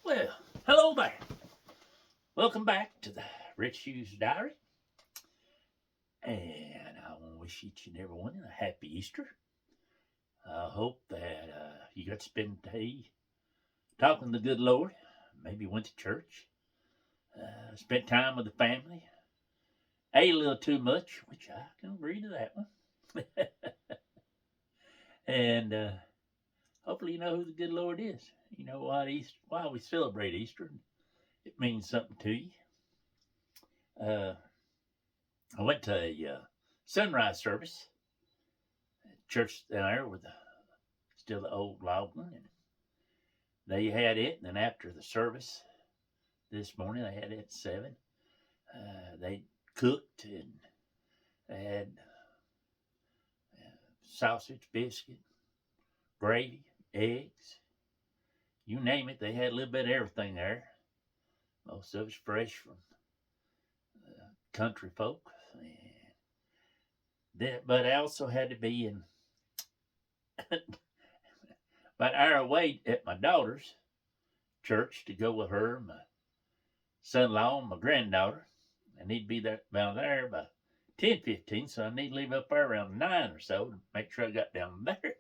Well, hello there. Welcome back to the Rich Hughes Diary. And I want to wish each and every one a happy Easter. I hope that you got to spend the day talking to the good Lord. Maybe went to church, spent time with the family, ate a little too much, which I can agree to that one. and hopefully you know who the good Lord is. You know why we celebrate Easter. It means something to you. Uh, I went to a sunrise service church there with still the old log one, and they had it. And then after the service this morning, they had it at 7. They cooked and they had sausage, biscuit, gravy, eggs, you name it. They had a little bit of everything there. Most of it's fresh from country folk. And but I also had to be in about an hour away at my daughter's church to go with her, my son-in-law, and my granddaughter. I need to be there down there by 10:15, so I need to leave up there around 9 or so to make sure I got down there.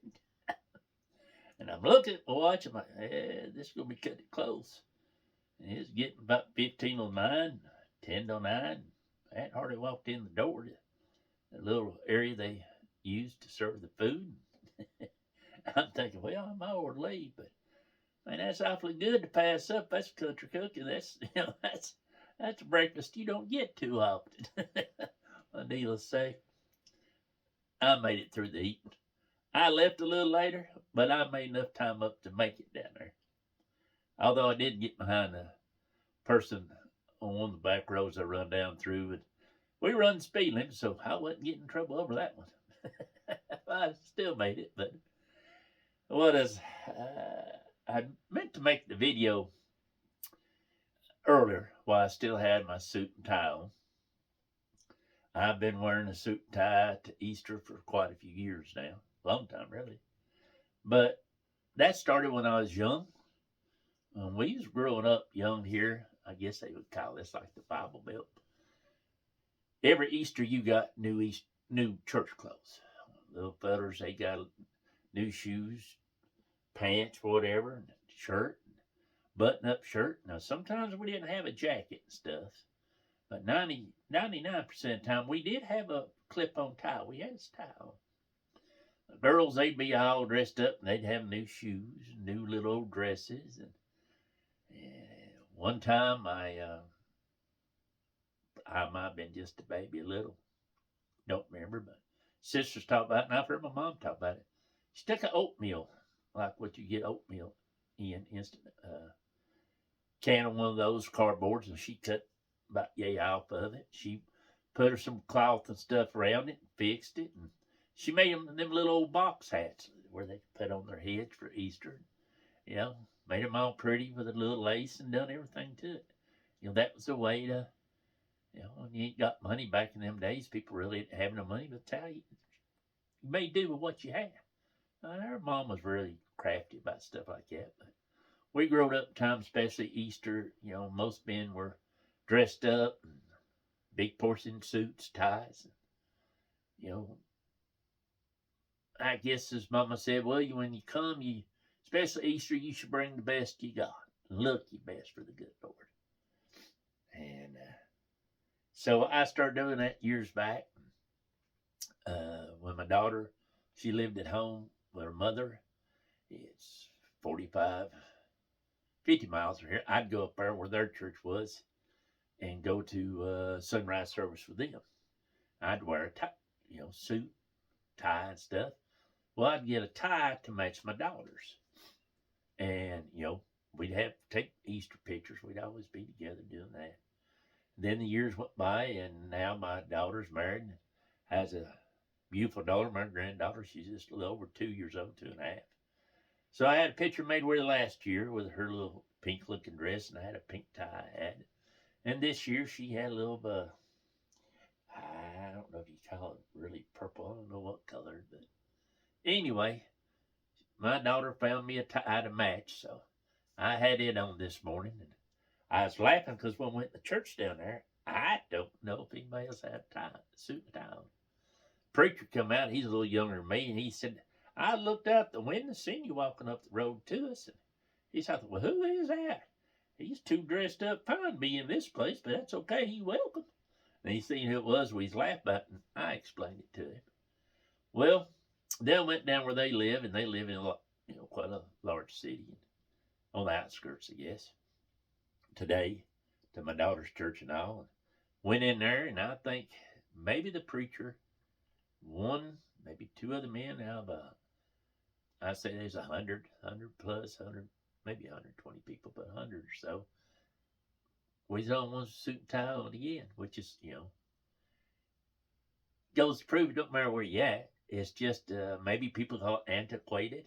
And I'm looking at my watch. I'm like, this is going to be cutting it close. And it's getting about 15:09, 10:09. I hadn't hardly walked in the door to the little area they used to serve the food. I'm thinking, well, I might ought to leave, but man, that's awfully good to pass up. That's country cooking. That's a breakfast you don't get too often. Needless to say, I made it through the heat. I left a little later, but I made enough time up to make it down there. Although I did get behind a person on one of the back roads I run down through, and we run speed limit, so I wasn't getting in trouble over that one. I still made it, but what is? I meant to make the video earlier while I still had my suit and tie on. I've been wearing a suit and tie to Easter for quite a few years now. Long time, really. But that started when I was young. When we was growing up young here, I guess they would call this like the Bible Belt. Every Easter you got new church clothes. Little fellers, they got new shoes, pants, whatever, and shirt, button-up shirt. Now, sometimes we didn't have a jacket and stuff, but 99% of the time we did have a clip-on tie. We had a tie on. The girls, they'd be all dressed up, and they'd have new shoes, new little old dresses. And one time I might have been just a baby a little. Don't remember, but sisters talk about it, and I've heard my mom talk about it. She took an oatmeal, like what you get oatmeal in instant can of one of those cardboards, and she cut about yay off of it. She put her some cloth and stuff around it and fixed it, and she made them little old box hats where they put on their heads for Easter. You know, made them all pretty with a little lace and done everything to it. You know, that was the way to, when you ain't got money back in them days, people really didn't have no money, but tell you, you may do with what you have. Our mom was really crafty about stuff like that, but we growed up time, especially Easter, most men were dressed up, and big portion suits, ties. And, I guess as Mama said, well, when you come, especially Easter, you should bring the best you got. Look your best for the good Lord. And so I started doing that years back. When my daughter, she lived at home with her mother. It's 45, 50 miles from here. I'd go up there where their church was and go to sunrise service with them. I'd wear a tie, suit, tie, and stuff. Well, I'd get a tie to match my daughter's. And, we'd have to take Easter pictures. We'd always be together doing that. Then the years went by, and now my daughter's married and has a beautiful daughter. My granddaughter, she's just a little over 2 years old, 2.5. So I had a picture made with her last year with her little pink looking dress, and I had a pink tie I had. And this year she had a little I don't know if you call it really purple. I don't know what color, but anyway, my daughter found me a tie to match, so I had it on this morning, and I was laughing because when we went to church down there, I don't know if anybody else had a tie, suit and tie on. Preacher come out, he's a little younger than me, and he said, I looked out the window, seen you walking up the road to us. And he said, well, who is that? He's too dressed up fine to be in this place, but that's okay, he's welcome. And he seen who it was, we was laughing about it, and I explained it to him. Well, they went down where they live, and they live in quite a large city on the outskirts, I guess. Today, to my daughter's church and all, and went in there, and I think maybe the preacher, one, maybe two other men out of I say there's 100 plus, 100, maybe 120 people, but 100 or so. Was on one suit and tie on again, which is, goes to prove it don't matter where you at. It's just maybe people call it antiquated.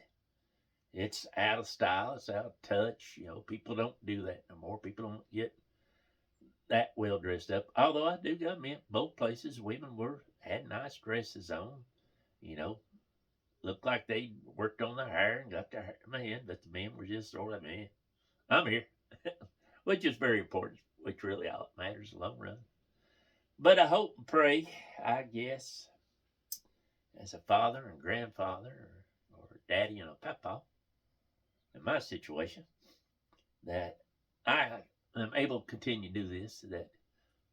It's out of style. It's out of touch. People don't do that no more. People don't get that well dressed up. Although I do admit both places women had nice dresses on. Looked like they worked on their hair and got their hair man, but the men were just sort of man. I'm here, which is very important, which really all that matters in the long run. But I hope and pray, I guess, as a father and grandfather or daddy and a papa, in my situation, that I am able to continue to do this, that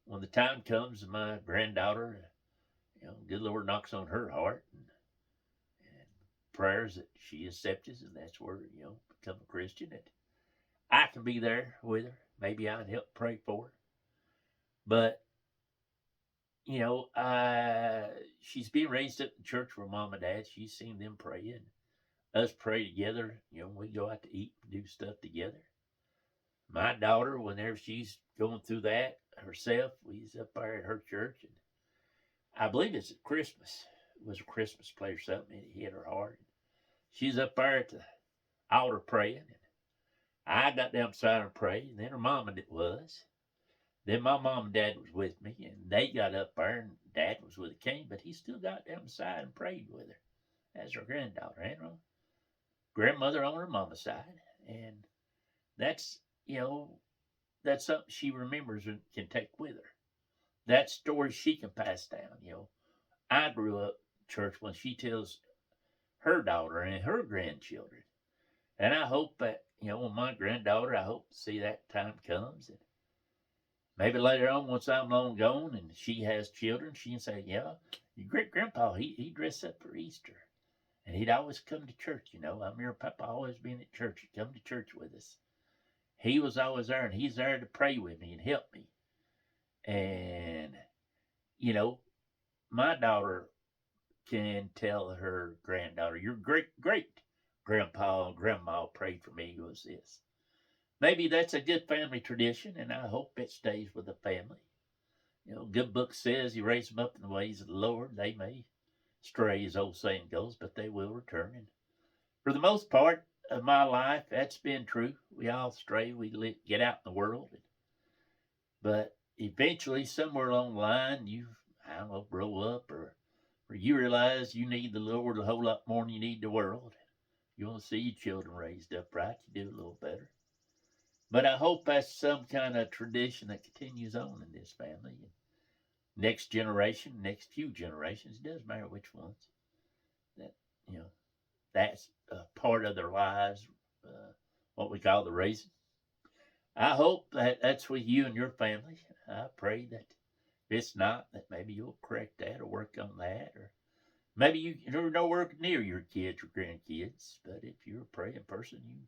when the time comes and my granddaughter, good Lord knocks on her heart and prayers that she accepts, and that's where, become a Christian, that I can be there with her. Maybe I can help pray for her. But, she's being raised up in church with mom and dad. She's seen them pray, and us pray together. We go out to eat and do stuff together. My daughter, whenever she's going through that herself, we's up there at her church, and I believe it's at Christmas. It was a Christmas play or something, and it hit her hard. She's up there at the altar praying, and I got down beside her and prayed, and then her mom and it was. Then my mom and dad was with me, and they got up there, and dad was with the king, but he still got down beside and prayed with her as her granddaughter and her grandmother on her mama's side. And that's, that's something she remembers and can take with her. That story she can pass down. I grew up church when she tells her daughter and her grandchildren. And I hope that, when my granddaughter, I hope to see that time comes. And maybe later on, once I'm long gone and she has children, she can say, yeah, your great grandpa, he dressed up for Easter. And he'd always come to church, I'm your papa always been at church. He'd come to church with us. He was always there, and he's there to pray with me and help me. And, my daughter can tell her granddaughter, your great grandpa and grandma prayed for me was this. Maybe that's a good family tradition, and I hope it stays with the family. Good book says you raise them up in the ways of the Lord. They may stray, as old saying goes, but they will return. And for the most part of my life, that's been true. We all stray. We get out in the world. But eventually, somewhere along the line, I don't know, grow up or you realize you need the Lord a whole lot more than you need the world. You want to see your children raised up right, you do a little better. But I hope that's some kind of tradition that continues on in this family. Next generation, next few generations, it doesn't matter which ones, that, that's a part of their lives, what we call the raising. I hope that that's with you and your family. I pray that if it's not, that maybe you'll correct that or work on that, or maybe you're nowhere near your kids or grandkids. But if you're a praying person, you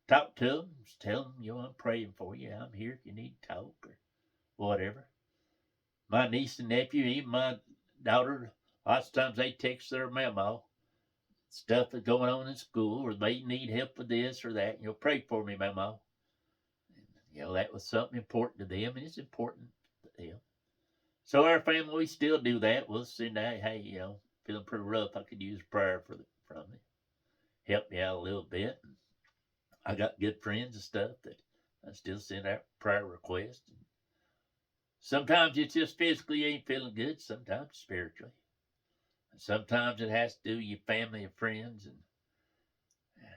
talk to them, tell them, I'm praying for you. I'm here if you need to talk or whatever. My niece and nephew, even my daughter, lots of times they text their mama stuff that's going on in school, or they need help with this or that. Pray for me, mama. That was something important to them, and it's important to them. So our family, we still do that. We'll send out, hey, feeling pretty rough. I could use prayer from you. Help me out a little bit. And I got good friends and stuff that I still send out prayer requests. And sometimes it's just physically you ain't feeling good. Sometimes spiritually. And sometimes it has to do with your family and friends and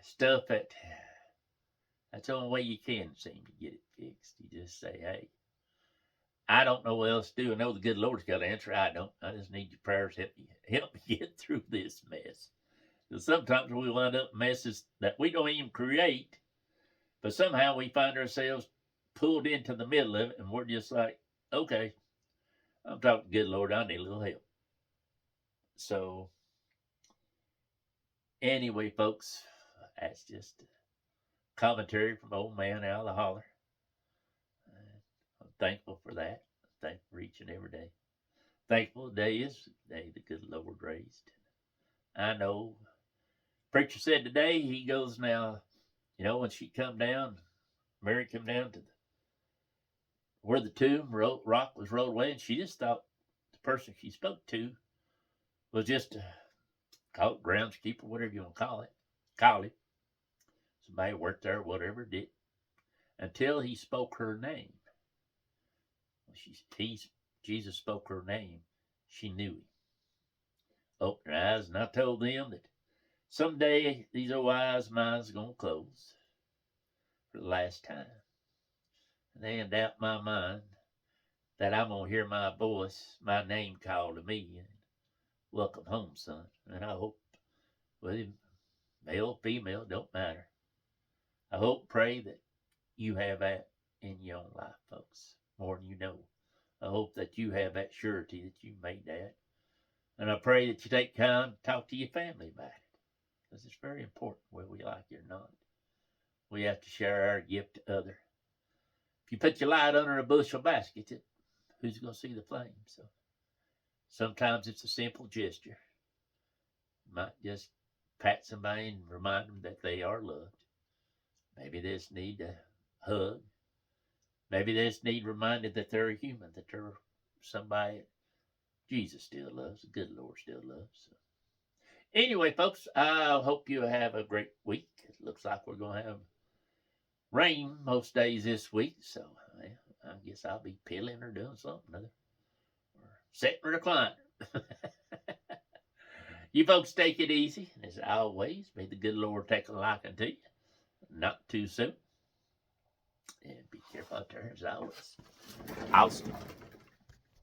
stuff that That's the only way you can seem to get it fixed. You just say, hey, I don't know what else to do. I know the good Lord's got to answer. I don't. I just need your prayers. Help me get through this mess. Because sometimes we wind up messes that we don't even create, but somehow we find ourselves pulled into the middle of it, and we're just like, okay, I'm talking to good Lord. I need a little help. So, anyway, folks, that's just a commentary from old man out of the holler. I'm thankful for that. I'm thankful for each and every day. Thankful today is the day the good Lord raised. I know. Preacher said today, he goes now, when she come down, Mary come down to where the tomb rock was rolled away, and she just thought the person she spoke to was just call it groundskeeper, whatever you want to call it. Somebody worked there, whatever did, until he spoke her name. Jesus spoke her name. She knew him. Opened her eyes, and I told them that someday these old eyes of mine are going to close for the last time. And they ain't doubt my mind that I'm going to hear my voice, my name called to me, and welcome home, son. And I hope, whether male, female, don't matter. I hope, pray that you have that in your own life, folks, more than you know. I hope that you have that surety that you made that. And I pray that you take time to talk to your family about it, because it's very important, whether we like it or not. We have to share our gift to others. If you put your light under a bushel basket, who's going to see the flame? So sometimes it's a simple gesture. You might just pat somebody and remind them that they are loved. Maybe they just need a hug. Maybe they just need reminded that they're a human, that they're somebody Jesus still loves, the good Lord still loves. So. Anyway, folks, I hope you have a great week. It looks like we're going to have rain most days this week, so I guess I'll be peeling or doing something other, or sitting or reclining. You folks take it easy, and as always, may the good Lord take a liking to you. Not too soon. And be careful out there, as always. I'll